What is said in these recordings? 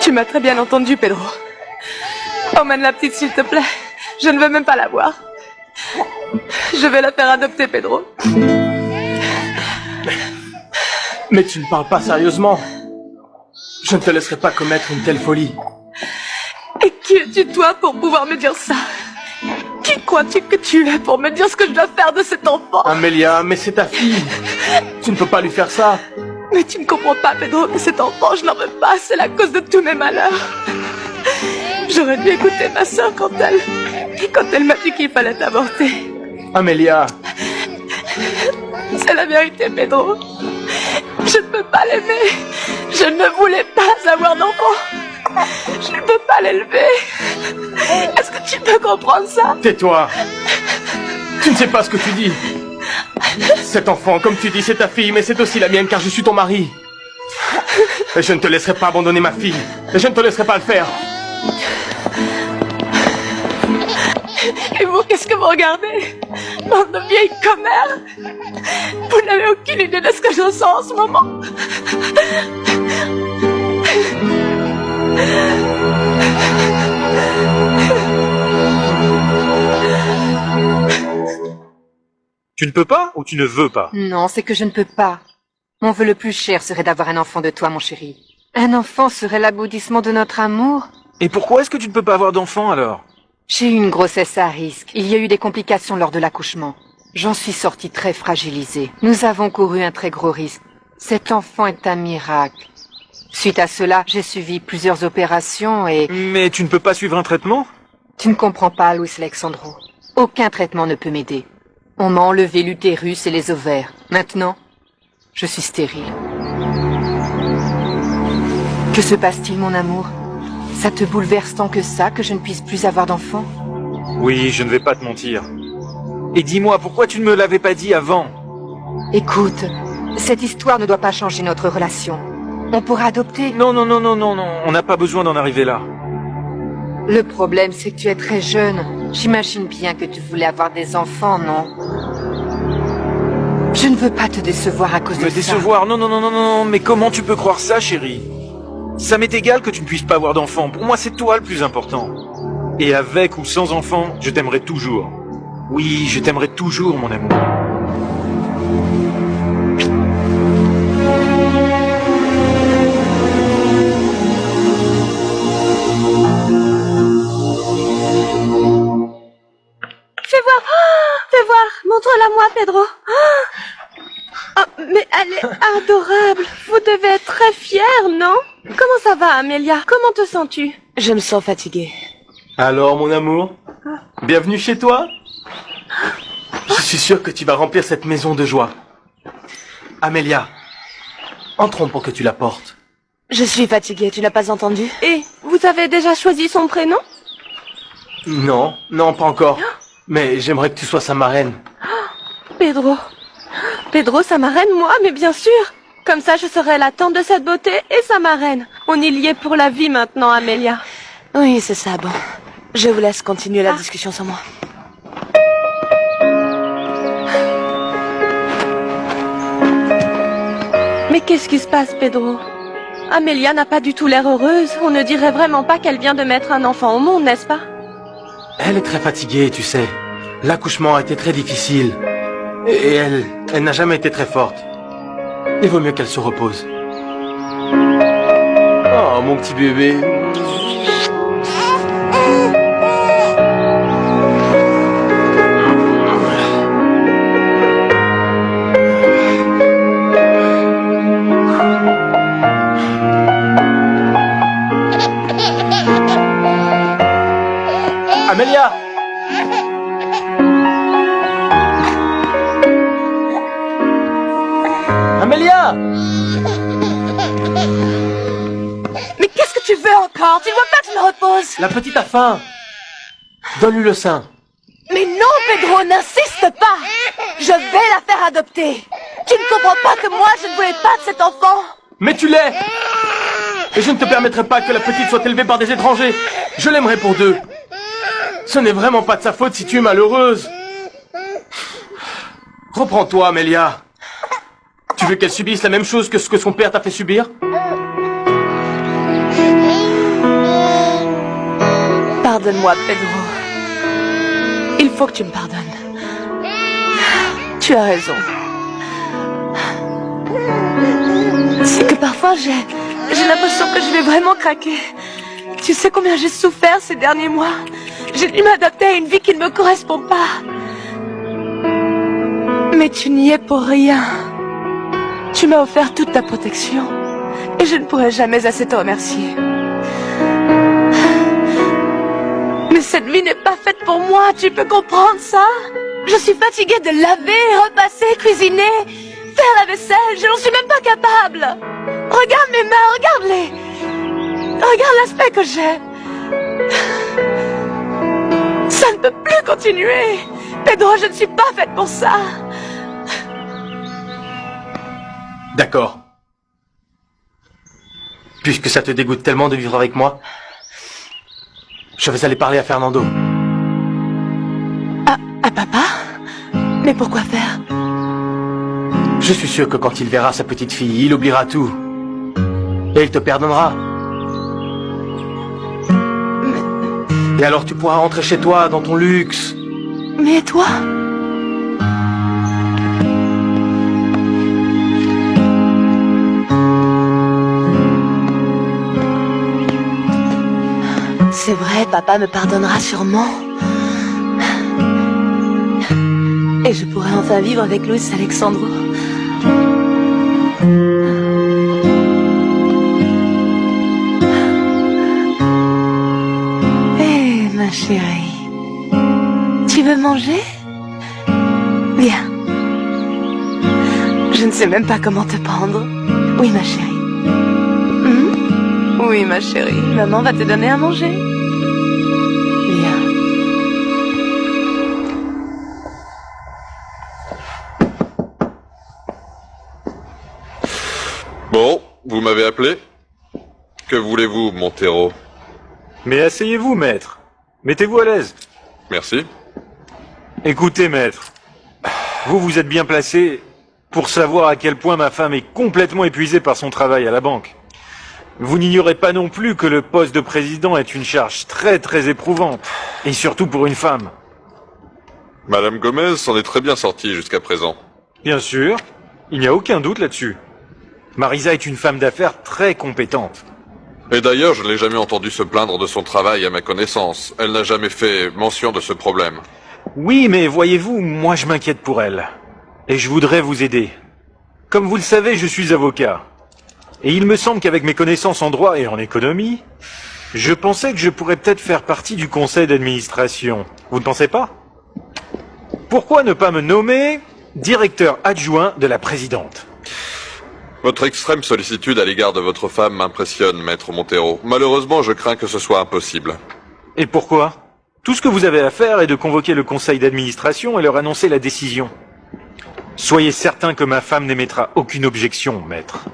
Tu m'as très bien entendu, Pedro. Emmène la petite, s'il te plaît. Je ne veux même pas la voir. Je vais la faire adopter, Pedro. Mais tu ne parles pas sérieusement. Je ne te laisserai pas commettre une telle folie. Et qui es-tu, toi, pour pouvoir me dire ça? Qui crois-tu que tu es pour me dire ce que je dois faire de cet enfant? Amélia, mais c'est ta fille. Tu ne peux pas lui faire ça. Mais tu ne comprends pas, Pedro, que cet enfant, je n'en veux pas. C'est la cause de tous mes malheurs. J'aurais dû écouter ma sœur quand elle m'a dit qu'il fallait avorter. Amélia. C'est la vérité, Pedro. Je ne peux pas l'aimer. Je ne voulais pas avoir d'enfant. Je ne peux pas l'élever. Est-ce que tu peux comprendre ça? Tais-toi. Tu ne sais pas ce que tu dis. Cet enfant, comme tu dis, c'est ta fille, mais c'est aussi la mienne car je suis ton mari. Et je ne te laisserai pas abandonner ma fille. Et je ne te laisserai pas le faire. Et vous, qu'est-ce que vous regardez? Bande de vieilles commères. Vous n'avez aucune idée de ce que je sens en ce moment. Tu ne peux pas ou tu ne veux pas? Non, c'est que je ne peux pas. Mon vœu le plus cher serait d'avoir un enfant de toi, mon chéri. Un enfant serait l'aboutissement de notre amour. Et pourquoi est-ce que tu ne peux pas avoir d'enfant alors? J'ai eu une grossesse à risque. Il y a eu des complications lors de l'accouchement. J'en suis sortie très fragilisée. Nous avons couru un très gros risque. Cet enfant est un miracle. Suite à cela, j'ai suivi plusieurs opérations et... Mais tu ne peux pas suivre un traitement? Tu ne comprends pas, Luis Alexandro. Aucun traitement ne peut m'aider. On m'a enlevé l'utérus et les ovaires. Maintenant, je suis stérile. Que se passe-t-il, mon amour? Ça te bouleverse tant que ça que je ne puisse plus avoir d'enfant? Oui, je ne vais pas te mentir. Et dis-moi, pourquoi tu ne me l'avais pas dit avant? Écoute, cette histoire ne doit pas changer notre relation. On pourra adopter. Non, non, non, non, non, non, on n'a pas besoin d'en arriver là. Le problème, c'est que tu es très jeune. J'imagine bien que tu voulais avoir des enfants, non? Je ne veux pas te décevoir à cause de ça. Me décevoir? Non, non, non, non, non, mais comment tu peux croire ça, chérie? Ça m'est égal que tu ne puisses pas avoir d'enfant. Pour moi, c'est toi le plus important. Et avec ou sans enfant, je t'aimerai toujours. Oui, je t'aimerai toujours, mon amour. Fais voir, montre-la-moi, Pedro. Oh, mais elle est adorable. Vous devez être très fière, non? Comment ça va, Amélia? Comment te sens-tu? Je me sens fatiguée. Alors, mon amour, bienvenue chez toi. Je suis sûr que tu vas remplir cette maison de joie. Amélia, entrons pour que tu la portes. Je suis fatiguée, tu n'as pas entendu? Et vous avez déjà choisi son prénom? Non, non, pas encore. Mais j'aimerais que tu sois sa marraine. Pedro. Pedro, sa marraine, moi, mais bien sûr. Comme ça, je serai la tante de cette beauté et sa marraine. On est liés pour la vie maintenant, Amélia. Oui, c'est ça, bon. Je vous laisse continuer la discussion sans moi. Mais qu'est-ce qui se passe, Pedro? Amélia n'a pas du tout l'air heureuse. On ne dirait vraiment pas qu'elle vient de mettre un enfant au monde, n'est-ce pas? Elle est très fatiguée, tu sais. L'accouchement a été très difficile. Et elle n'a jamais été très forte. Il vaut mieux qu'elle se repose. Oh, mon petit bébé. Amélia! Amélia! Mais qu'est-ce que tu veux encore? Tu ne veux pas que je me repose? La petite a faim. Donne-lui le sein. Mais non, Pedro, n'insiste pas. Je vais la faire adopter. Tu ne comprends pas que moi, je ne voulais pas de cet enfant. Mais tu l'es! Et je ne te permettrai pas que la petite soit élevée par des étrangers. Je l'aimerai pour deux. Ce n'est vraiment pas de sa faute si tu es malheureuse. Reprends-toi, Amélia. Tu veux qu'elle subisse la même chose que ce que son père t'a fait subir? Pardonne-moi, Pedro. Il faut que tu me pardonnes. Tu as raison. C'est que parfois j'ai l'impression que je vais vraiment craquer. Tu sais combien j'ai souffert ces derniers mois. J'ai dû m'adapter à une vie qui ne me correspond pas. Mais tu n'y es pour rien. Tu m'as offert toute ta protection. Et je ne pourrai jamais assez te remercier. Mais cette vie n'est pas faite pour moi, tu peux comprendre ça? Je suis fatiguée de laver, repasser, cuisiner, faire la vaisselle, je n'en suis même pas capable. Regarde mes mains, regarde-les. Regarde l'aspect que j'ai. Ça ne peut plus continuer. Pedro, je ne suis pas faite pour ça. D'accord. Puisque ça te dégoûte tellement de vivre avec moi, je vais aller parler à Fernando. À papa? Mais pourquoi faire? Je suis sûr que quand il verra sa petite fille, il oubliera tout. Et il te pardonnera. Et alors tu pourras rentrer chez toi, dans ton luxe. Mais toi? C'est vrai, papa me pardonnera sûrement. Et je pourrai enfin vivre avec Luis Alexandro. Eh, ma chérie. Tu veux manger? Viens. Je ne sais même pas comment te prendre. Oui, ma chérie. Oui, ma chérie. Maman va te donner à manger. Viens. Bon, vous m'avez appelé? Que voulez-vous, Montero? Mais asseyez-vous, maître. Mettez-vous à l'aise. Merci. Écoutez, maître. Vous êtes bien placé pour savoir à quel point ma femme est complètement épuisée par son travail à la banque. Vous n'ignorez pas non plus que le poste de président est une charge très éprouvante. Et surtout pour une femme. Madame Gomez s'en est très bien sortie jusqu'à présent. Bien sûr, il n'y a aucun doute là-dessus. Marisa est une femme d'affaires très compétente. Et d'ailleurs, je ne l'ai jamais entendu se plaindre de son travail à ma connaissance. Elle n'a jamais fait mention de ce problème. Oui, mais voyez-vous, moi je m'inquiète pour elle. Et je voudrais vous aider. Comme vous le savez, je suis avocat. Et il me semble qu'avec mes connaissances en droit et en économie, je pensais que je pourrais peut-être faire partie du conseil d'administration. Vous ne pensez pas? Pourquoi ne pas me nommer directeur adjoint de la présidente? Votre extrême sollicitude à l'égard de votre femme m'impressionne, maître Montero. Malheureusement, je crains que ce soit impossible. Et pourquoi? Tout ce que vous avez à faire est de convoquer le conseil d'administration et leur annoncer la décision. Soyez certain que ma femme n'émettra aucune objection, maître.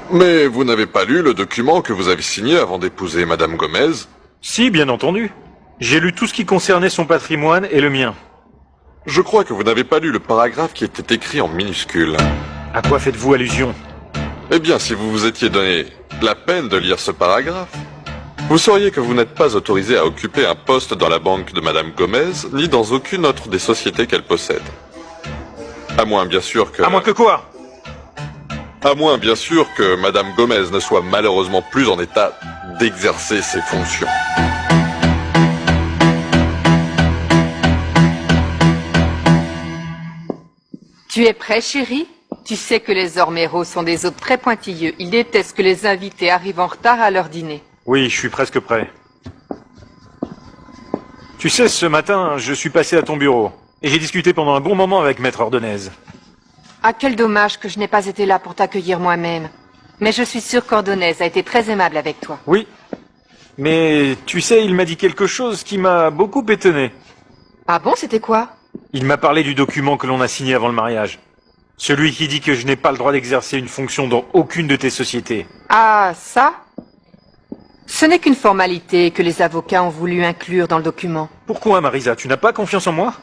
Mais vous n'avez pas lu le document que vous avez signé avant d'épouser Madame Gomez? Si, bien entendu. J'ai lu tout ce qui concernait son patrimoine et le mien. Je crois que vous n'avez pas lu le paragraphe qui était écrit en minuscules. À quoi faites-vous allusion? Eh bien, si vous vous étiez donné la peine de lire ce paragraphe, vous sauriez que vous n'êtes pas autorisé à occuper un poste dans la banque de Madame Gomez, ni dans aucune autre des sociétés qu'elle possède. À moins, bien sûr, que... À moins que quoi? À moins, bien sûr, que Madame Gomez ne soit malheureusement plus en état d'exercer ses fonctions. Tu es prêt, chérie? Tu sais que les Ormeros sont des hôtes très pointilleux. Ils détestent que les invités arrivent en retard à leur dîner. Oui, je suis presque prêt. Tu sais, ce matin, je suis passé à ton bureau. Et j'ai discuté pendant un bon moment avec Maître Ordonez. Ah, quel dommage que je n'ai pas été là pour t'accueillir moi-même. Mais je suis sûre qu'Ordonez a été très aimable avec toi. Oui. Mais, tu sais, il m'a dit quelque chose qui m'a beaucoup étonné. Ah bon, c'était quoi? Il m'a parlé du document que l'on a signé avant le mariage. Celui qui dit que je n'ai pas le droit d'exercer une fonction dans aucune de tes sociétés. Ah, ça? Ce n'est qu'une formalité que les avocats ont voulu inclure dans le document. Pourquoi, Marisa? Tu n'as pas confiance en moi?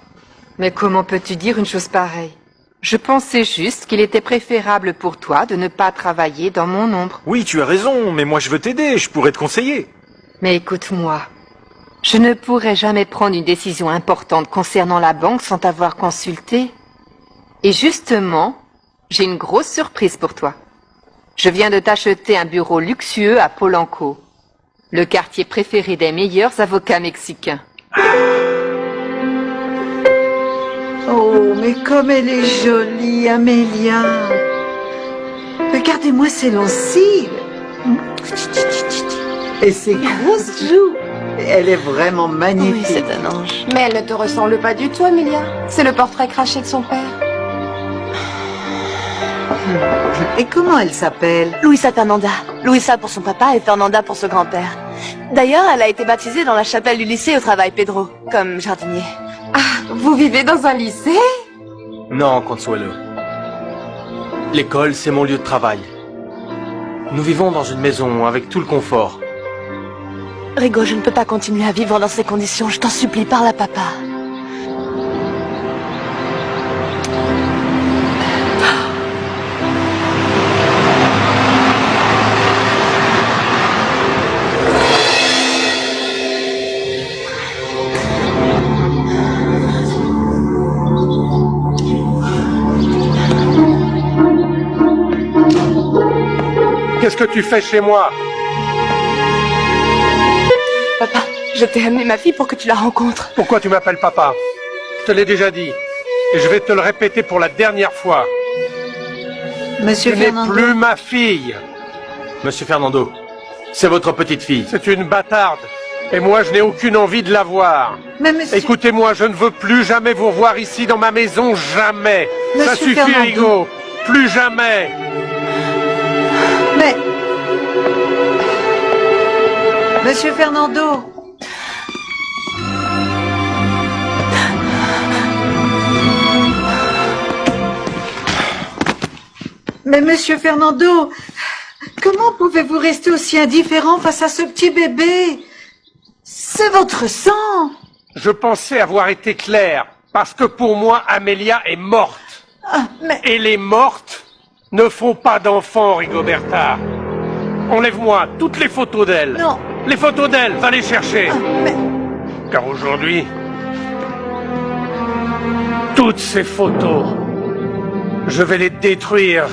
Mais comment peux-tu dire une chose pareille? Je pensais juste qu'il était préférable pour toi de ne pas travailler dans mon ombre. Oui, tu as raison, mais moi je veux t'aider, je pourrais te conseiller. Mais écoute-moi, je ne pourrai jamais prendre une décision importante concernant la banque sans t'avoir consulté. Et justement, j'ai une grosse surprise pour toi. Je viens de t'acheter un bureau luxueux à Polanco, le quartier préféré des meilleurs avocats mexicains. Oh, mais comme elle est jolie, Amélia. Regardez-moi ses longs cils. Et ses grosses joues. Elle est vraiment magnifique. Oui, c'est un ange. Mais elle ne te ressemble pas du tout, Amelia. C'est le portrait craché de son père. Et comment elle s'appelle? Louisa Fernanda. Louisa pour son papa et Fernanda pour son grand-père. D'ailleurs, elle a été baptisée dans la chapelle du lycée au travail Pedro, comme jardinier. Vous vivez dans un lycée? Non, Consuelo. L'école, c'est mon lieu de travail. Nous vivons dans une maison avec tout le confort. Rigo, je ne peux pas continuer à vivre dans ces conditions. Je t'en supplie, parle à papa. Qu'est-ce que tu fais chez moi? Papa, je t'ai amené ma fille pour que tu la rencontres. Pourquoi tu m'appelles papa? Je te l'ai déjà dit. Et je vais te le répéter pour la dernière fois. Monsieur Tu n'es Fernando. plus ma fille. Monsieur Fernando, c'est votre petite fille. C'est une bâtarde. Et moi, je n'ai aucune envie de la voir. Mais monsieur... Écoutez-moi, je ne veux plus jamais vous revoir ici dans ma maison, jamais. Ça Monsieur suffit, Fernando. Rigo. Plus jamais. Mais... Monsieur Fernando. Mais monsieur Fernando, comment pouvez-vous rester aussi indifférent face à ce petit bébé? C'est votre sang. Je pensais avoir été clair. Parce que pour moi, Amélia est morte. Ah, mais... Et les mortes ne font pas d'enfants, Rigoberta. Enlève-moi toutes les photos d'elle. Non. Les photos d'elle, va les chercher. Ah, mais... Car aujourd'hui, toutes ces photos, je vais les détruire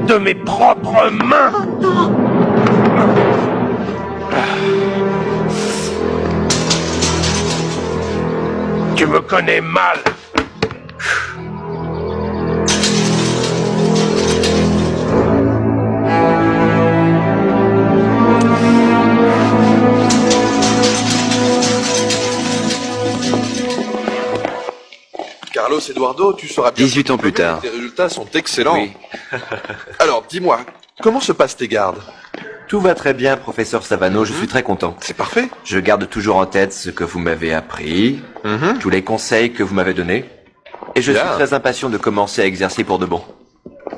de mes propres mains. Tu me connais mal. Carlos Eduardo, tu sauras bien... 18 ans plus tard. Tes résultats sont excellents. Oui. Alors, dis-moi, comment se passent tes gardes? Tout va très bien, professeur Savano, je suis très content. C'est parfait. Je garde toujours en tête ce que vous m'avez appris, tous les conseils que vous m'avez donnés, et je Bien. suis très impatient de commencer à exercer pour de bon.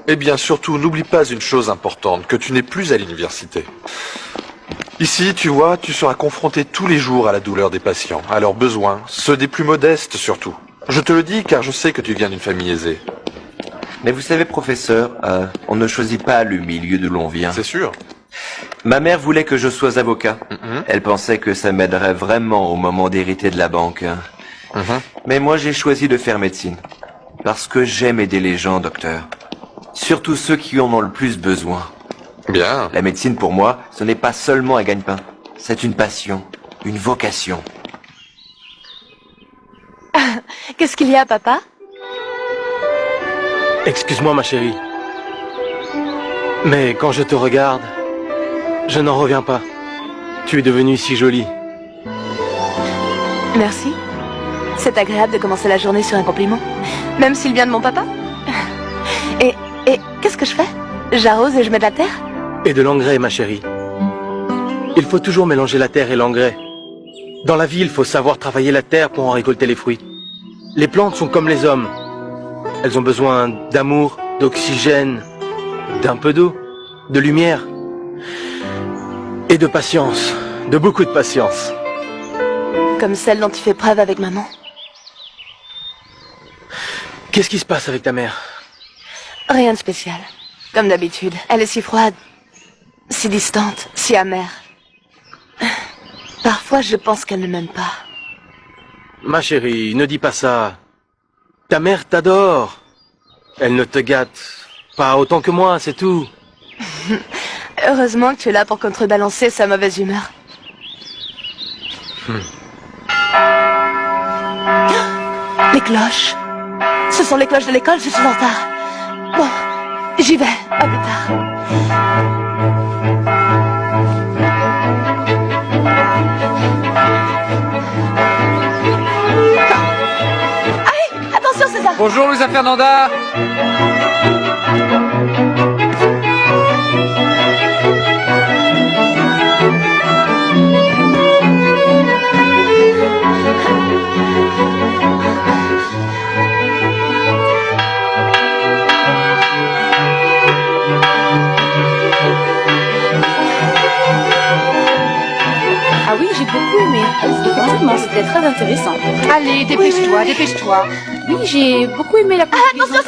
Eh bien, surtout, n'oublie pas une chose importante, que tu n'es plus à l'université. Ici, tu vois, tu seras confronté tous les jours à la douleur des patients, à leurs besoins, ceux des plus modestes surtout. Je te le dis car je sais que tu viens d'une famille aisée. Mais vous savez, professeur, on ne choisit pas le milieu d'où l'on vient. C'est sûr. Ma mère voulait que je sois avocat. Elle pensait que ça m'aiderait vraiment au moment d'hériter de la banque. Mais moi, j'ai choisi de faire médecine. Parce que j'aime aider les gens, docteur. Surtout ceux qui en ont le plus besoin. Bien. La médecine, pour moi, ce n'est pas seulement un gagne-pain. C'est une passion, une vocation. Qu'est-ce qu'il y a, papa? Excuse-moi, ma chérie. Mais quand je te regarde, je n'en reviens pas. Tu es devenue si jolie. Merci. C'est agréable de commencer la journée sur un compliment. Même s'il vient de mon papa. Et qu'est-ce que je fais? J'arrose et je mets de la terre? Et de l'engrais, ma chérie. Il faut toujours mélanger la terre et l'engrais. Dans la vie, il faut savoir travailler la terre pour en récolter les fruits. Les plantes sont comme les hommes. Elles ont besoin d'amour, d'oxygène, d'un peu d'eau, de lumière et de patience, de beaucoup de patience. Comme celle dont tu fais preuve avec maman. Qu'est-ce qui se passe avec ta mère? Rien de spécial. Comme d'habitude. Elle est si froide, si distante, si amère. Parfois, je pense qu'elle ne m'aime pas. Ma chérie, ne dis pas ça. Ta mère t'adore. Elle ne te gâte pas autant que moi, c'est tout. Heureusement que tu es là pour contrebalancer sa mauvaise humeur. Les cloches. Ce sont les cloches de l'école, je suis en retard. Bon, j'y vais. À plus tard. Aïe, attention César. Bonjour, Luisa Fernanda. Ah oui, j'ai beaucoup aimé. Effectivement, c'était très intéressant. Allez, dépêche-toi, dépêche-toi. Oui, j'ai beaucoup aimé la conclusion. Attention,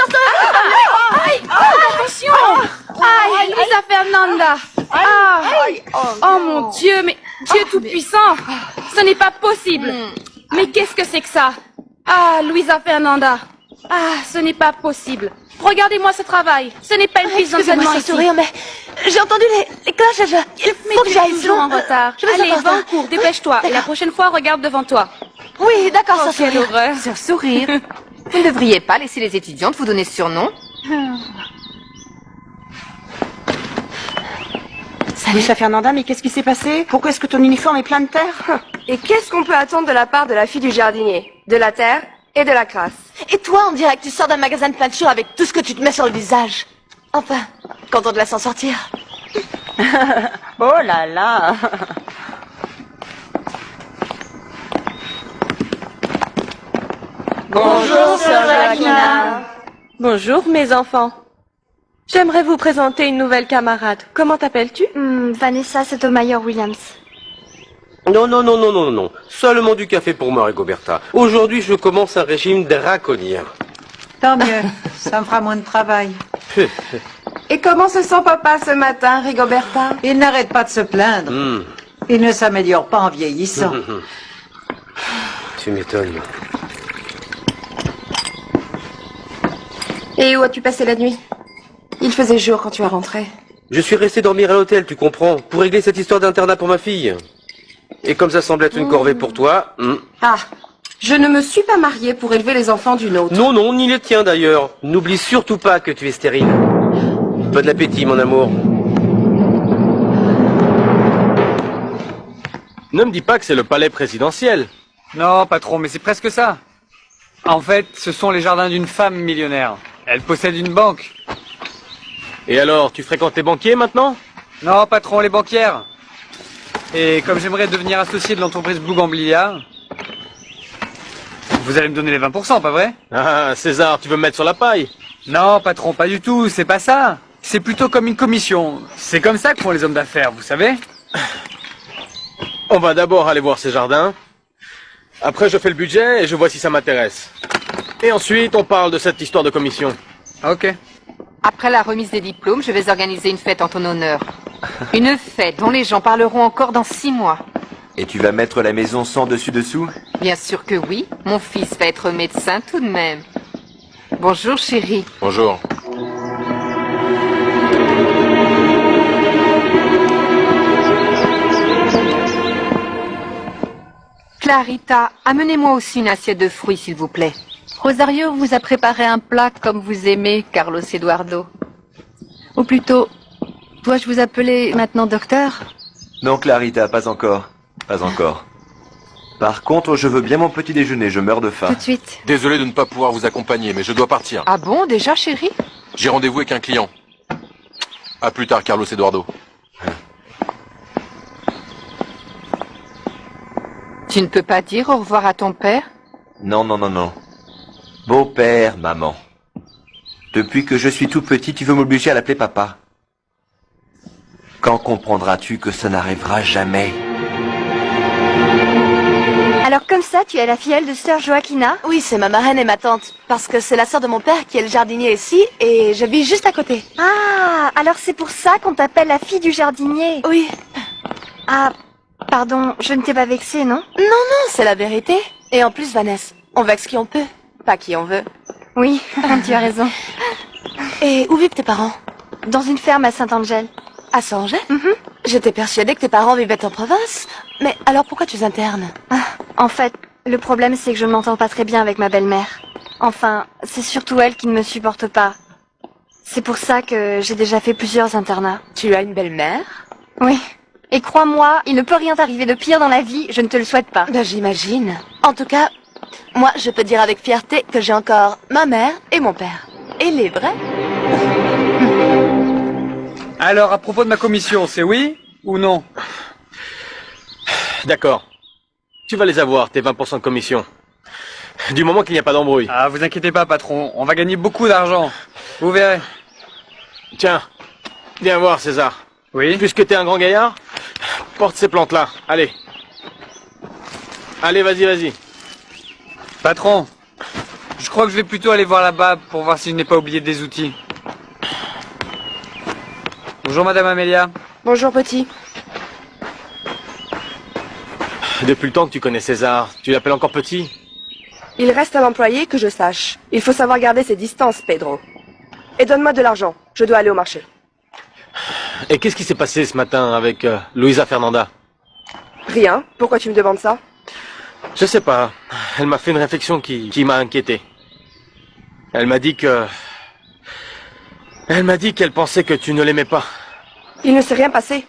Aïe, attention. Aïe, Luisa Fernanda. Oh mon Dieu, mais Dieu Tout-Puissant. Ce n'est pas possible. Mais qu'est-ce que c'est que ça? Ah, Luisa Fernanda. Ah, ce n'est pas possible. Regardez-moi ce travail. Ce n'est pas une prise d'entraînement Excusez-moi ici. ce sourire, mais j'ai entendu les cloches et il faut que Tu es j'aille. toujours en retard. Je vais Allez, en va en retard. cours, dépêche-toi. Et la prochaine fois, regarde devant toi. Oui, d'accord, Oh, sans quelle sourire. horreur. Sur sourire. Vous ne devriez pas laisser les étudiantes vous donner ce surnom. Luisa Fernanda, mais qu'est-ce qui s'est passé? Pourquoi est-ce que ton uniforme est plein de terre? Et qu'est-ce qu'on peut attendre de la part de la fille du jardinier? De la terre et de la crasse. Et toi, on dirait que tu sors d'un magasin de peinture avec tout ce que tu te mets sur le visage. Enfin, quand on te laisse en sortir. Oh là là. Bonjour, sœur Joaquina. Bonjour, mes enfants. J'aimerais vous présenter une nouvelle camarade. Comment t'appelles-tu? Vanessa Sotomayor-Williams. Non. Seulement du café pour moi, Rigoberta. Aujourd'hui, je commence un régime draconien. Tant mieux, ça me fera moins de travail. Et comment se sent papa ce matin, Rigoberta? Il n'arrête pas de se plaindre. Il ne s'améliore pas en vieillissant. Tu m'étonnes. Et où as-tu passé la nuit? Il faisait jour quand tu es rentré. Je suis resté dormir à l'hôtel, tu comprends, pour régler cette histoire d'internat pour ma fille. Et comme ça semble être une corvée pour toi... Ah, je ne me suis pas mariée pour élever les enfants d'une autre. Non, ni les tiens d'ailleurs. N'oublie surtout pas que tu es stérile. Bon appétit, mon amour. Ne me dis pas que c'est le palais présidentiel. Non, patron, mais c'est presque ça. En fait, ce sont les jardins d'une femme millionnaire. Elle possède une banque. Et alors, tu fréquentes les banquiers maintenant? Non, patron, les banquières. Et comme j'aimerais devenir associé de l'entreprise Bougambilia, vous allez me donner les 20%, pas vrai? Ah, César, tu veux me mettre sur la paille? Non, patron, pas du tout, c'est pas ça. C'est plutôt comme une commission. C'est comme ça que font les hommes d'affaires, vous savez? On va d'abord aller voir ces jardins. Après, je fais le budget et je vois si ça m'intéresse. Et ensuite, on parle de cette histoire de commission. Ok. Après la remise des diplômes, je vais organiser une fête en ton honneur. Une fête dont les gens parleront encore dans 6 mois. Et tu vas mettre la maison sans dessus-dessous? Bien sûr que oui. Mon fils va être médecin tout de même. Bonjour, chérie. Bonjour. Clarita, amenez-moi aussi une assiette de fruits, s'il vous plaît. Rosario vous a préparé un plat comme vous aimez, Carlos Eduardo. Ou plutôt, dois-je vous appeler maintenant docteur? Non, Clarita, pas encore. Pas encore. Par contre, je veux bien mon petit déjeuner, je meurs de faim. Tout de suite. Désolé de ne pas pouvoir vous accompagner, mais je dois partir. Ah bon, déjà, chérie? J'ai rendez-vous avec un client. À plus tard, Carlos Eduardo. Tu ne peux pas dire au revoir à ton père? Non. Beau-père, maman. Depuis que je suis tout petit, tu veux m'obliger à l'appeler papa. Quand comprendras-tu que ça n'arrivera jamais? Alors comme ça, tu es la filleule de sœur Joaquina? Oui, c'est ma marraine et ma tante. Parce que c'est la sœur de mon père qui est le jardinier ici et je vis juste à côté. Ah, alors c'est pour ça qu'on t'appelle la fille du jardinier. Oui. Ah, Pardon, je ne t'ai pas vexée, non? Non, non, c'est la vérité. Et en plus, Vanessa, on vexe qui on peut, pas qui on veut. Oui, tu as raison. Et où vivent tes parents? Dans une ferme à Saint-Angèle. À Saint-Angèle? J'étais persuadée que tes parents vivaient en province. Mais alors pourquoi tu es interne? En fait, le problème c'est que je ne m'entends pas très bien avec ma belle-mère. Enfin, c'est surtout elle qui ne me supporte pas. C'est pour ça que j'ai déjà fait plusieurs internats. Tu as une belle-mère? Oui. Et crois-moi, il ne peut rien t'arriver de pire dans la vie, je ne te le souhaite pas. Ben j'imagine. En tout cas, moi je peux dire avec fierté que j'ai encore ma mère et mon père. Et les vrais? Alors, à propos de ma commission, c'est oui ou non? D'accord. Tu vas les avoir, tes 20% de commission. Du moment qu'il n'y a pas d'embrouille. Ah, vous inquiétez pas, patron. On va gagner beaucoup d'argent. Vous verrez. Tiens, viens voir, César. Oui? Puisque t'es un grand gaillard, porte ces plantes-là. Allez. Allez, vas-y, vas-y. Patron, je crois que je vais plutôt aller voir là-bas pour voir si je n'ai pas oublié des outils. Bonjour, Madame Amélia. Bonjour, petit. Depuis le temps que tu connais César, tu l'appelles encore petit? Il reste un employé que je sache. Il faut savoir garder ses distances, Pedro. Et donne-moi de l'argent. Je dois aller au marché. Et qu'est-ce qui s'est passé ce matin avec Luisa Fernanda? Rien. Pourquoi tu me demandes ça? Je sais pas. Elle m'a fait une réflexion qui m'a inquiété. Elle m'a dit qu'elle pensait que tu ne l'aimais pas. Il ne s'est rien passé.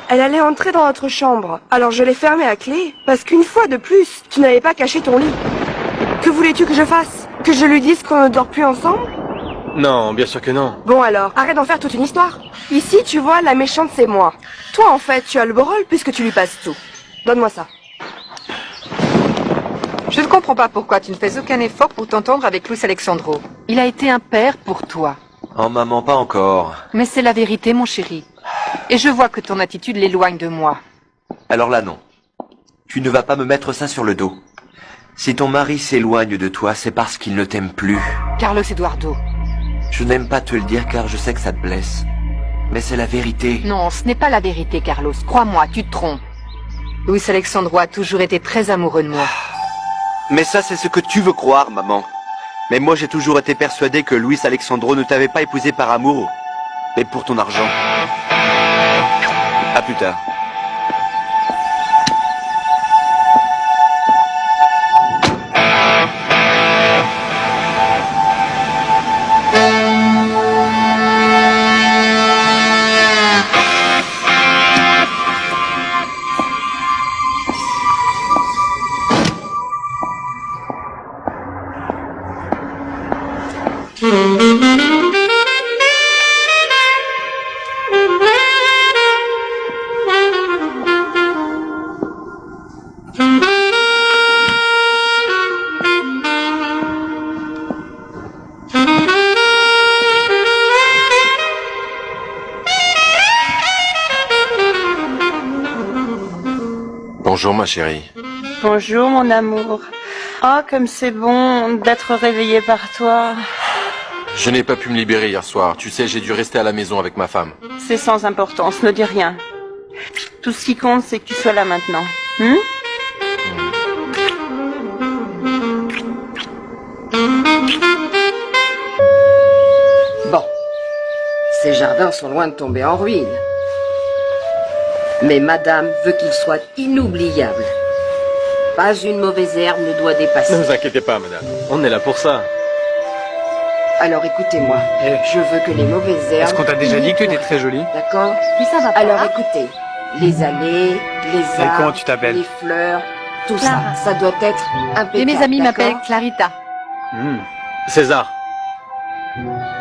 Elle allait entrer dans notre chambre. Alors je l'ai fermée à clé. Parce qu'une fois de plus, tu n'avais pas caché ton lit. Que voulais-tu que je fasse? Que je lui dise qu'on ne dort plus ensemble? Non, bien sûr que non. Bon alors, arrête d'en faire toute une histoire. Ici, tu vois, la méchante c'est moi. Toi en fait, tu as le beau rôle puisque tu lui passes tout. Donne-moi ça. Je ne comprends pas pourquoi tu ne fais aucun effort pour t'entendre avec Luis Alexandro. Il a été un père pour toi. Oh maman, pas encore. Mais c'est la vérité, mon chéri. Et je vois que ton attitude l'éloigne de moi. Alors là, non. Tu ne vas pas me mettre ça sur le dos. Si ton mari s'éloigne de toi, c'est parce qu'il ne t'aime plus. Carlos Eduardo. Je n'aime pas te le dire car je sais que ça te blesse. Mais c'est la vérité. Non, ce n'est pas la vérité, Carlos. Crois-moi, tu te trompes. Luis Alexandro a toujours été très amoureux de moi. Mais ça, c'est ce que tu veux croire, maman. Mais moi, j'ai toujours été persuadé que Luis Alexandro ne t'avait pas épousé par amour, mais pour ton argent. À plus tard. Bonjour ma chérie. Bonjour mon amour. Oh, comme c'est bon d'être réveillé par toi. Je n'ai pas pu me libérer hier soir. Tu sais, j'ai dû rester à la maison avec ma femme. C'est sans importance, ne dis rien. Tout ce qui compte, c'est que tu sois là maintenant. Bon, ces jardins sont loin de tomber en ruine. Mais madame veut qu'ils soient inoubliables. Pas une mauvaise herbe ne doit dépasser. Ne vous inquiétez pas, madame. On est là pour ça. Alors écoutez-moi, je veux que les mauvaises herbes... Est-ce qu'on t'a déjà dit que tu étais très jolie? D'accord? Oui, ça va pas. Alors écoutez, les allées, les Et arbres, comment tu t'appelles? les fleurs, tout Clara. ça doit être impeccable. Et mes amis d'accord? m'appellent Clarita. César,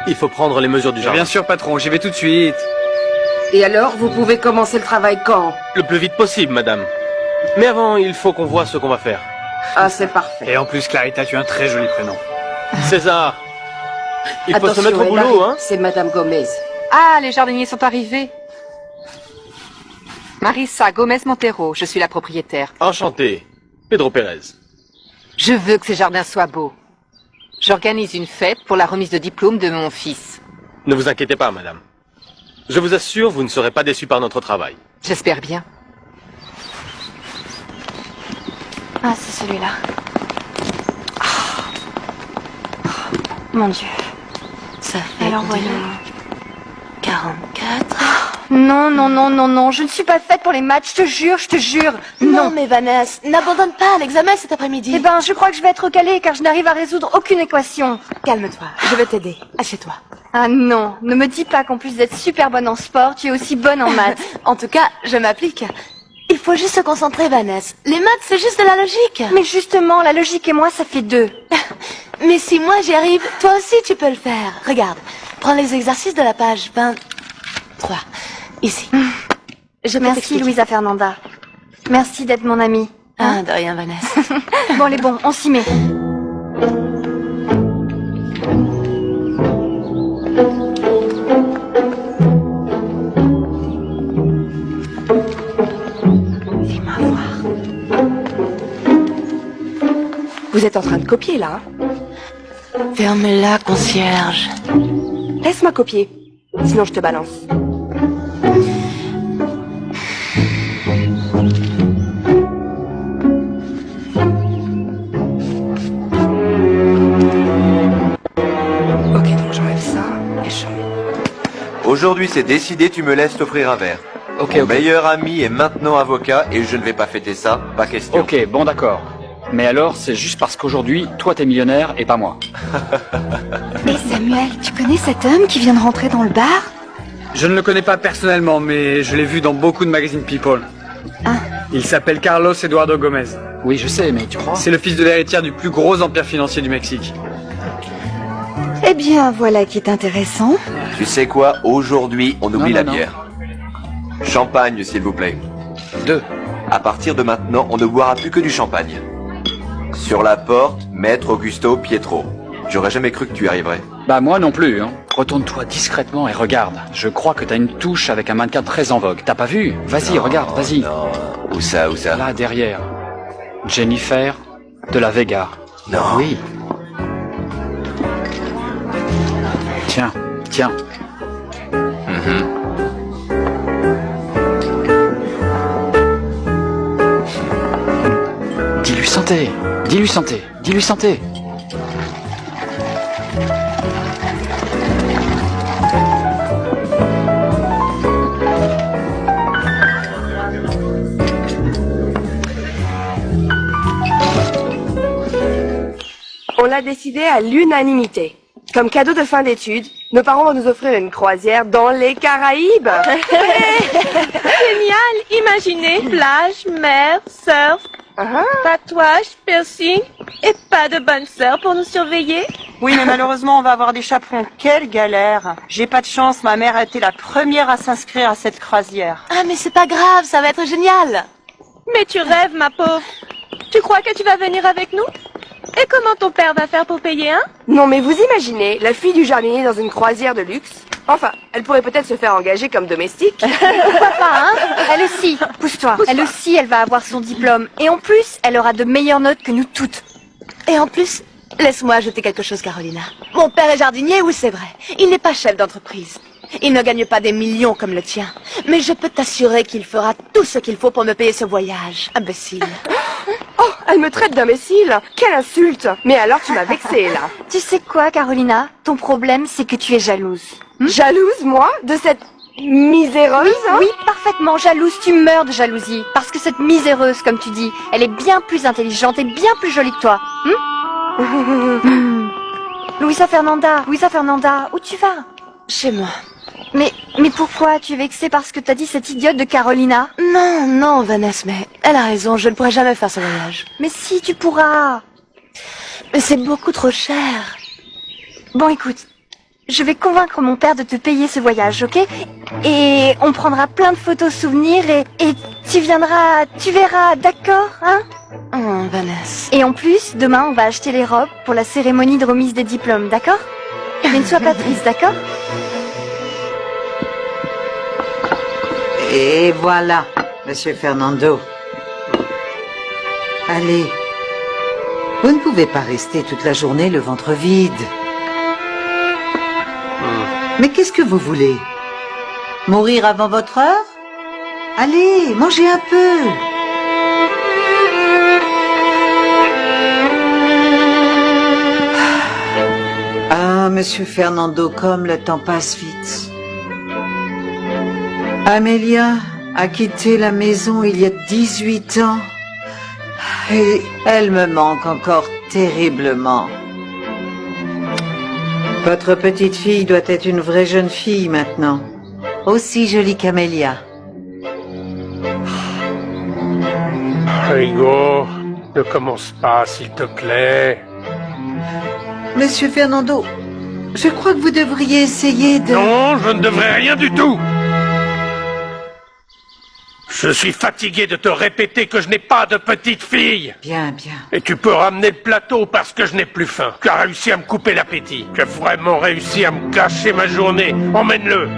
il faut prendre les mesures du jardin. Bien sûr, patron, j'y vais tout de suite. Et alors, vous pouvez commencer le travail quand? Le plus vite possible, madame. Mais avant, il faut qu'on voit ce qu'on va faire. Ah, c'est parfait. Et en plus, Clarita, tu as un très joli prénom. César, il faut Attention, se mettre au elle boulot, arrive. hein. C'est madame Gomez. Ah, les jardiniers sont arrivés. Marissa Gomez Montero, je suis la propriétaire. Enchanté. Pedro Pérez. Je veux que ces jardins soient beaux. J'organise une fête pour la remise de diplôme de mon fils. Ne vous inquiétez pas, madame. Je vous assure, vous ne serez pas déçus par notre travail. J'espère bien. celui-là. Mon Dieu. Ça fait Alors voyons. 44. Non, non, non, non, non, je ne suis pas faite pour les maths, je te jure, je te jure. Non, mais Vanessa, n'abandonne pas l'examen cet après-midi. Eh ben, je crois que je vais être recalée car je n'arrive à résoudre aucune équation. Calme-toi, je vais t'aider. Assieds-toi. Ah non, ne me dis pas qu'en plus d'être super bonne en sport, tu es aussi bonne en maths. En tout cas, je m'applique. Il faut juste se concentrer, Vanessa. Les maths, c'est juste de la logique. Mais justement, la logique et moi, ça fait 2. Mais si moi j'y arrive, toi aussi tu peux le faire. Regarde, prends les exercices de la page 23. Ici. Je peux Merci, t'expliquer. Louisa Fernanda. Merci d'être mon amie. Ah, de rien, Vanessa. Bon, les bons, on s'y met. Fais-moi voir. Vous êtes en train de copier, là, Ferme-la, concierge. Laisse-moi copier. Sinon, je te balance. Ok, donc j'enlève ça et je mets... Aujourd'hui, c'est décidé, tu me laisses t'offrir un verre. Ok, Mon ok. meilleur ami est maintenant avocat et je ne vais pas fêter ça, pas question. Ok, bon d'accord. Mais alors, c'est juste parce qu'aujourd'hui, toi t'es millionnaire et pas moi. Et Samuel, tu connais cet homme qui vient de rentrer dans le bar? Je ne le connais pas personnellement, mais je l'ai vu dans beaucoup de magazines People. Ah. Il s'appelle Carlos Eduardo Gomez. Oui, je sais, mais tu crois? C'est le fils de l'héritière du plus gros empire financier du Mexique. Eh bien, voilà qui est intéressant. Tu sais quoi, aujourd'hui, on oublie Non, la non, non. bière. Champagne, s'il vous plaît. 2. À partir de maintenant, on ne boira plus que du champagne. Sur la porte, Maître Augusto Pietro. J'aurais jamais cru que tu y arriverais. Bah moi non plus, hein. Retourne-toi discrètement et regarde. Je crois que t'as une touche avec un mannequin très en vogue. T'as pas vu? Vas-y, Non, regarde, vas-y. Non, où ça? Là, derrière. Jennifer de la Vega. Non. Oui. Tiens, tiens. Dis-lui santé. Dis-lui santé. Dis-lui santé. On l'a décidé à l'unanimité. Comme cadeau de fin d'études, nos parents vont nous offrir une croisière dans les Caraïbes. Génial. Imaginez, plage, mer, surf, tatouage, piercing et pas de bonne sœur pour nous surveiller. Oui, mais malheureusement, on va avoir des chaperons. Quelle galère. J'ai pas de chance, ma mère a été la première à s'inscrire à cette croisière. Ah, mais c'est pas grave, ça va être génial. Mais tu rêves, ma pauvre. Tu crois que tu vas venir avec nous? Et comment ton père va faire pour payer, hein? Non, mais vous imaginez la fille du jardinier dans une croisière de luxe? Enfin, elle pourrait peut-être se faire engager comme domestique. Pourquoi pas, hein? Elle aussi, pousse-toi. Elle aussi, elle va avoir son diplôme. Et en plus, elle aura de meilleures notes que nous toutes. Et en plus, laisse-moi ajouter quelque chose, Carolina. Mon père est jardinier, oui, c'est vrai. Il n'est pas chef d'entreprise. Il ne gagne pas des millions comme le tien. Mais je peux t'assurer qu'il fera tout ce qu'il faut pour me payer ce voyage. Imbécile. Oh, elle me traite d'imbécile. Quelle insulte. Mais alors tu m'as vexée, là. Tu sais quoi, Carolina? Ton problème, c'est que tu es jalouse. Jalouse, moi? De cette miséreuse, hein? Oui, parfaitement jalouse. Tu meurs de jalousie. Parce que cette miséreuse, comme tu dis, elle est bien plus intelligente et bien plus jolie que toi. Louisa Fernanda, où tu vas? Chez moi. Mais pourquoi? Tu es vexée parce que t'as dit cette idiote de Carolina? Non, non, Vanessa, mais elle a raison, je ne pourrai jamais faire ce voyage. Mais si, tu pourras. Mais c'est beaucoup trop cher. Bon, écoute, je vais convaincre mon père de te payer ce voyage, ok? Et on prendra plein de photos souvenirs et tu viendras, tu verras, d'accord, hein? Vanessa. Et en plus, demain, on va acheter les robes pour la cérémonie de remise des diplômes, d'accord? Mais ne sois pas triste, d'accord? Et voilà, Monsieur Fernando. Allez, vous ne pouvez pas rester toute la journée le ventre vide. Mais qu'est-ce que vous voulez? Mourir avant votre heure? Allez, mangez un peu. Ah, Monsieur Fernando, comme le temps passe vite. Amelia a quitté la maison il y a 18 ans. Et elle me manque encore terriblement. Votre petite fille doit être une vraie jeune fille maintenant. Aussi jolie qu'Amelia. Rigo, ne commence pas, s'il te plaît. Monsieur Fernando, je crois que vous devriez essayer de... Non, je ne devrais rien du tout. Je suis fatigué de te répéter que je n'ai pas de petite fille. Bien, bien. Et tu peux ramener le plateau parce que je n'ai plus faim. Tu as réussi à me couper l'appétit. Tu as vraiment réussi à me gâcher ma journée. Emmène-le.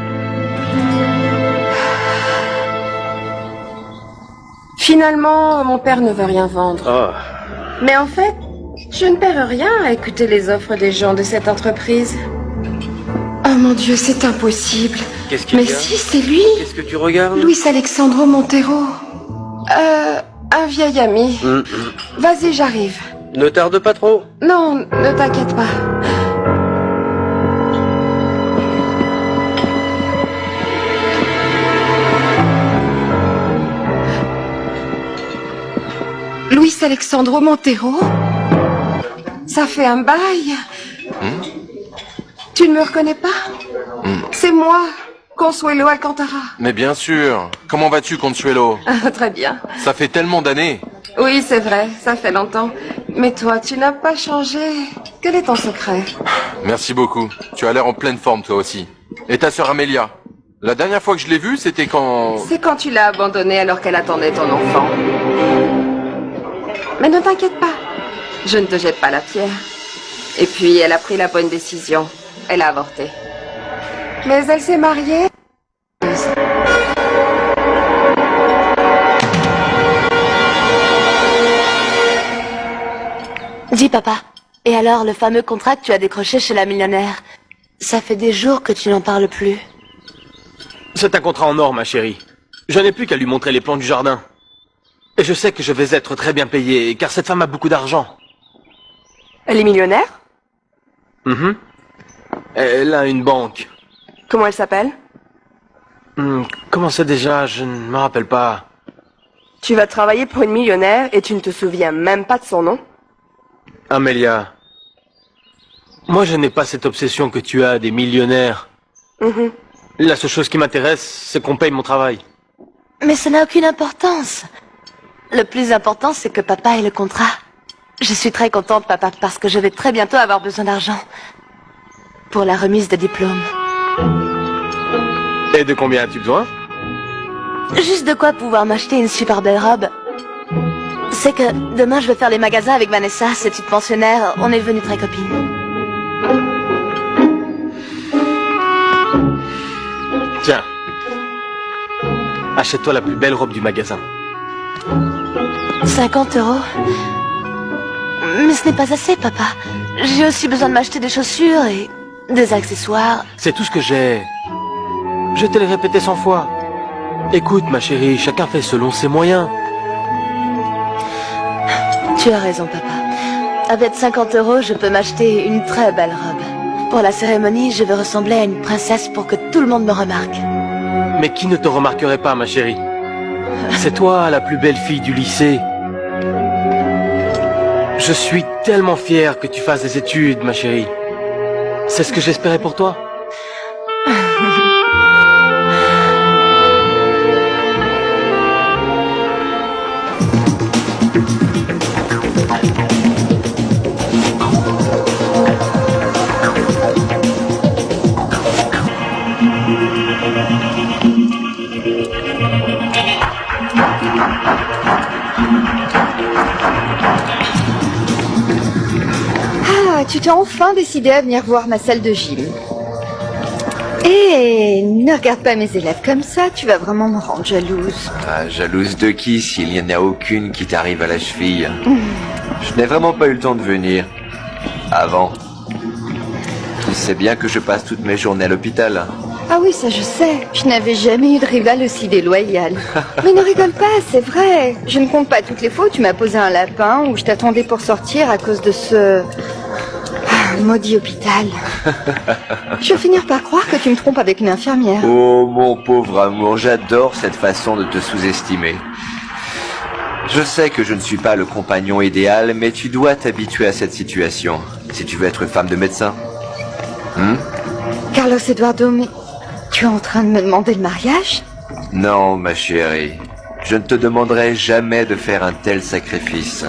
Finalement, mon père ne veut rien vendre. Oh. Mais en fait, je ne perds rien à écouter les offres des gens de cette entreprise. Oh mon Dieu, c'est impossible. Qu'est-ce qu'il y a? Mais si, c'est lui. Qu'est-ce que tu regardes? Luis Alexandro Montero. Un vieil ami. Vas-y, j'arrive. Ne tarde pas trop. Non, ne t'inquiète pas. Luis Alexandro Montero? Ça fait un bail. Tu ne me reconnais pas? C'est moi, Consuelo Alcantara. Mais bien sûr. Comment vas-tu, Consuelo? Très bien. Ça fait tellement d'années. Oui, c'est vrai, ça fait longtemps. Mais toi, tu n'as pas changé. Quel est ton secret? Merci beaucoup. Tu as l'air en pleine forme, toi aussi. Et ta sœur Amelia? La dernière fois que je l'ai vue, c'était quand... C'est quand tu l'as abandonnée alors qu'elle attendait ton enfant. Mais ne t'inquiète pas. Je ne te jette pas la pierre. Et puis, elle a pris la bonne décision. Elle a avorté. Mais elle s'est mariée. Dis, papa. Et alors, le fameux contrat que tu as décroché chez la millionnaire? Ça fait des jours que tu n'en parles plus. C'est un contrat en or, ma chérie. Je n'ai plus qu'à lui montrer les plans du jardin. Et je sais que je vais être très bien payé, car cette femme a beaucoup d'argent. Elle est millionnaire? Elle a une banque. Comment elle s'appelle? Comment c'est déjà? Je ne me rappelle pas. Tu vas travailler pour une millionnaire et tu ne te souviens même pas de son nom? Amelia, moi je n'ai pas cette obsession que tu as des millionnaires. La seule chose qui m'intéresse, c'est qu'on paye mon travail. Mais ça n'a aucune importance. Le plus important, c'est que papa ait le contrat. Je suis très contente, papa, parce que je vais très bientôt avoir besoin d'argent. Pour la remise de diplôme. Et de combien as-tu besoin? Juste de quoi pouvoir m'acheter une super belle robe. C'est que demain je vais faire les magasins avec Vanessa, cette petite pensionnaire. On est devenues très copines. Tiens. Achète-toi la plus belle robe du magasin. 50 €. Mais ce n'est pas assez, papa. J'ai aussi besoin de m'acheter des chaussures et des accessoires. C'est tout ce que j'ai. Je te l'ai répété 100 fois. Écoute, ma chérie, chacun fait selon ses moyens. Tu as raison, papa. Avec 50 €, je peux m'acheter une très belle robe. Pour la cérémonie, je veux ressembler à une princesse pour que tout le monde me remarque. Mais qui ne te remarquerait pas, ma chérie? C'est toi, la plus belle fille du lycée. Je suis tellement fier que tu fasses des études, ma chérie. C'est ce que j'espérais pour toi. Tu t'es enfin décidé à venir voir ma salle de gym. Et ne regarde pas mes élèves comme ça, tu vas vraiment me rendre jalouse. Ah, jalouse de qui s'il n'y en a aucune qui t'arrive à la cheville? Je n'ai vraiment pas eu le temps de venir. Avant. Tu sais bien que je passe toutes mes journées à l'hôpital. Ah oui, ça je sais. Je n'avais jamais eu de rival aussi déloyal. Mais ne rigole pas, c'est vrai. Je ne compte pas toutes les fois où tu m'as posé un lapin, où je t'attendais pour sortir à cause de le maudit hôpital. Je vais finir par croire que tu me trompes avec une infirmière. Oh, mon pauvre amour, j'adore cette façon de te sous-estimer. Je sais que je ne suis pas le compagnon idéal, mais tu dois t'habituer à cette situation, si tu veux être femme de médecin. Carlos Eduardo, mais tu es en train de me demander le mariage? Non, ma chérie. Je ne te demanderai jamais de faire un tel sacrifice.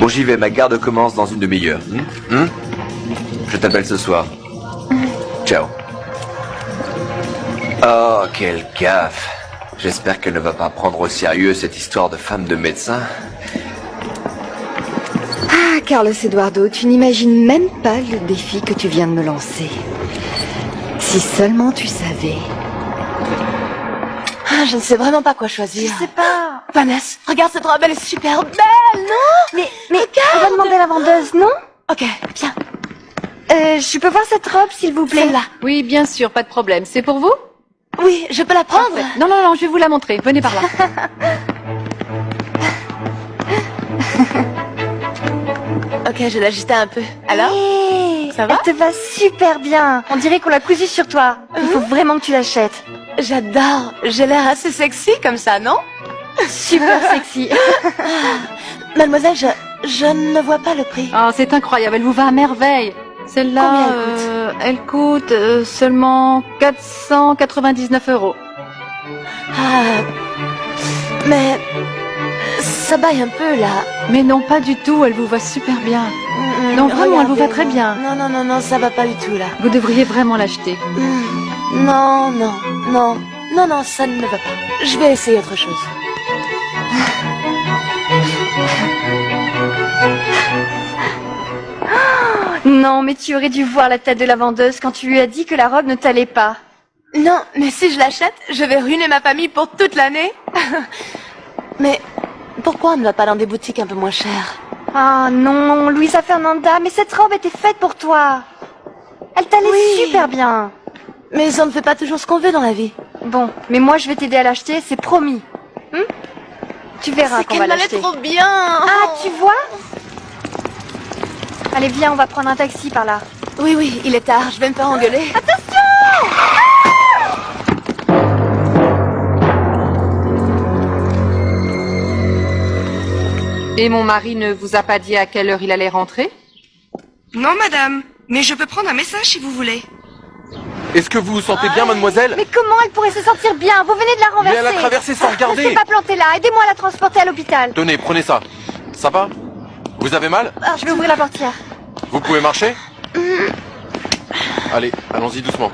Bon, j'y vais, ma garde commence dans une demi-heure. Je t'appelle ce soir. Ciao. Oh, quelle gaffe. J'espère qu'elle ne va pas prendre au sérieux cette histoire de femme de médecin. Ah, Carlos Eduardo, tu n'imagines même pas le défi que tu viens de me lancer. Si seulement tu savais. Ah, je ne sais vraiment pas quoi choisir. Je sais pas. Vanessa, regarde cette robe, elle est super belle, non? Mais on va demander à la vendeuse, non? Ok, viens. Je peux voir cette robe, s'il vous plaît? Celle-là. Oui, bien sûr, pas de problème. C'est pour vous? Oui, je peux la prendre? Parfait. Non, non, non, je vais vous la montrer. Venez par là. Ok, je vais l'ajuster un peu. Alors? Ça va? Elle te va super bien. On dirait qu'on l'a cousue sur toi. Il faut vraiment que tu l'achètes. J'adore. J'ai l'air assez sexy comme ça, non? Super sexy. Mademoiselle, je ne vois pas le prix. Oh, c'est incroyable, elle vous va à merveille. Celle-là, elle coûte seulement 499 €. Ah, mais ça baille un peu là. Mais non, pas du tout, elle vous va super bien. Non, vraiment, elle vous va très bien. Non, non, non, non, ça va pas du tout là. Vous devriez vraiment l'acheter. Non, non, non, non, non, ça ne va pas. Je vais essayer autre chose. Non, mais tu aurais dû voir la tête de la vendeuse quand tu lui as dit que la robe ne t'allait pas. Non, mais si je l'achète, je vais ruiner ma famille pour toute l'année. Mais pourquoi on ne va pas dans des boutiques un peu moins chères? Ah non, Luisa Fernanda, mais cette robe était faite pour toi. Elle t'allait super bien. Mais on ne fait pas toujours ce qu'on veut dans la vie. Bon, mais moi je vais t'aider à l'acheter, c'est promis. Tu verras qu'on va l'acheter. C'est qu'elle m'allait trop bien. Ah, tu vois? Allez, viens, on va prendre un taxi par là. Oui, oui, il est tard, je vais me faire engueuler. Attention! Et mon mari ne vous a pas dit à quelle heure il allait rentrer? Non, madame. Mais je peux prendre un message si vous voulez. Est-ce que vous vous sentez bien, mademoiselle? Mais comment elle pourrait se sentir bien? Vous venez de la renverser. Mais elle a traversé sans regarder. Ne s'est pas plantée là. Aidez-moi à la transporter à l'hôpital. Tenez, prenez ça. Ça va? Vous avez mal? Je vais ouvrir la portière. Vous pouvez marcher? Allez, allons-y doucement.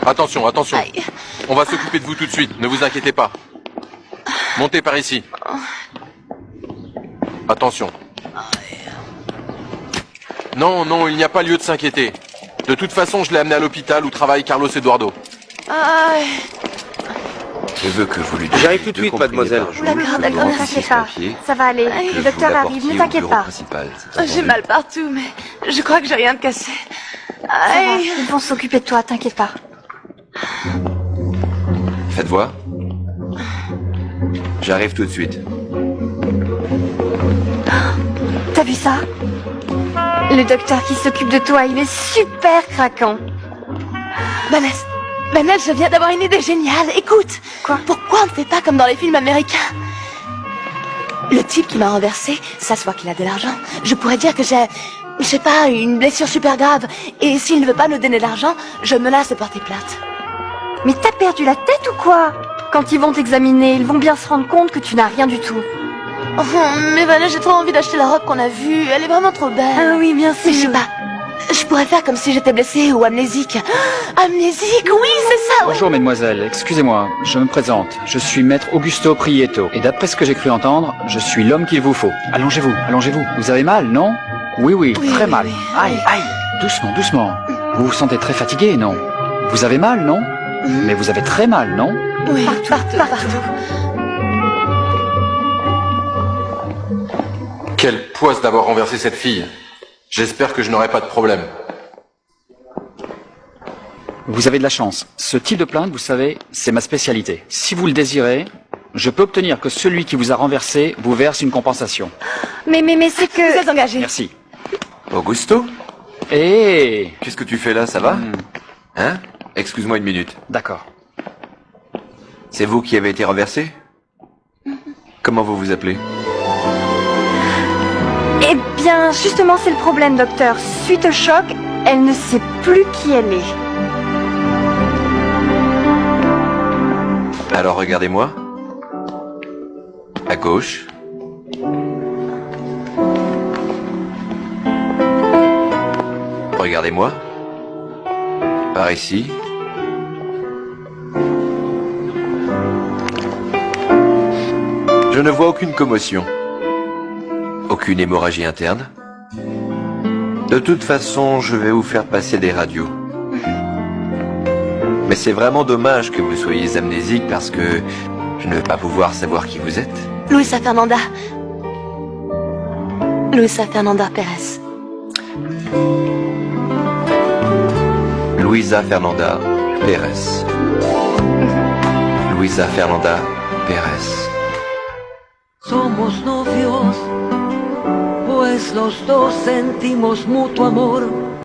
Attention, attention. Aïe. On va s'occuper de vous tout de suite, ne vous inquiétez pas. Montez par ici. Attention. Non, non, il n'y a pas lieu de s'inquiéter. De toute façon, je l'ai amené à l'hôpital où travaille Carlos Eduardo. Je veux que vous lui donniez J'arrive tout de suite, mademoiselle. D'accord, d'accord, ne t'inquiète pas. Ça va aller. Le docteur arrive, ne t'inquiète pas. J'ai mal partout, mais je crois que j'ai rien de cassé. Aïe. Ils vont s'occuper de toi, t'inquiète pas. Faites voir. J'arrive tout de suite. T'as vu ça? Le docteur qui s'occupe de toi, il est super craquant. Vanessa, je viens d'avoir une idée géniale. Écoute. Quoi? Pourquoi on ne fait pas comme dans les films américains? Le type qui m'a renversé s'assoit qu'il a de l'argent. Je pourrais dire que j'ai, je sais pas, une blessure super grave. Et s'il ne veut pas nous donner l'argent, je menace de porter plainte. Mais t'as perdu la tête ou quoi? Quand ils vont t'examiner, ils vont bien se rendre compte que tu n'as rien du tout. Oh, mais Vanessa, j'ai trop envie d'acheter la robe qu'on a vue. Elle est vraiment trop belle. Ah oui, bien sûr. Mais je sais pas. Je pourrais faire comme si j'étais blessée ou amnésique. Amnésique, oui, c'est ça. Bonjour, mesdemoiselles. Excusez-moi, je me présente. Je suis maître Augusto Prieto. Et d'après ce que j'ai cru entendre, je suis l'homme qu'il vous faut. Allongez-vous, allongez-vous. Vous avez mal, non? Oui, très mal. Aïe, aïe. Doucement, doucement. Vous vous sentez très fatigué, non? Vous avez mal, non? Mais vous avez très mal, non? Oui, partout. Quelle poisse d'avoir renversé cette fille. J'espère que je n'aurai pas de problème. Vous avez de la chance. Ce type de plainte, vous savez, c'est ma spécialité. Si vous le désirez, je peux obtenir que celui qui vous a renversé vous verse une compensation. Mais c'est que... Vous êtes engagé. Merci. Augusto? Hé Qu'est-ce que tu fais là, ça va Hein? Excuse-moi une minute. D'accord. C'est vous qui avez été renversé? Comment vous vous appelez? Eh bien, justement, c'est le problème, docteur. Suite au choc, elle ne sait plus qui elle est. Alors regardez-moi. À gauche. Regardez-moi. Par ici. Je ne vois aucune commotion. Aucune hémorragie interne. De toute façon, je vais vous faire passer des radios. Mais c'est vraiment dommage que vous soyez amnésique parce que je ne vais pas pouvoir savoir qui vous êtes. Luisa Fernanda. Luisa Fernanda Pérez. Luisa Fernanda Pérez. Luisa Fernanda Pérez. Somos novios, pues los dos sentimos mutuo amor.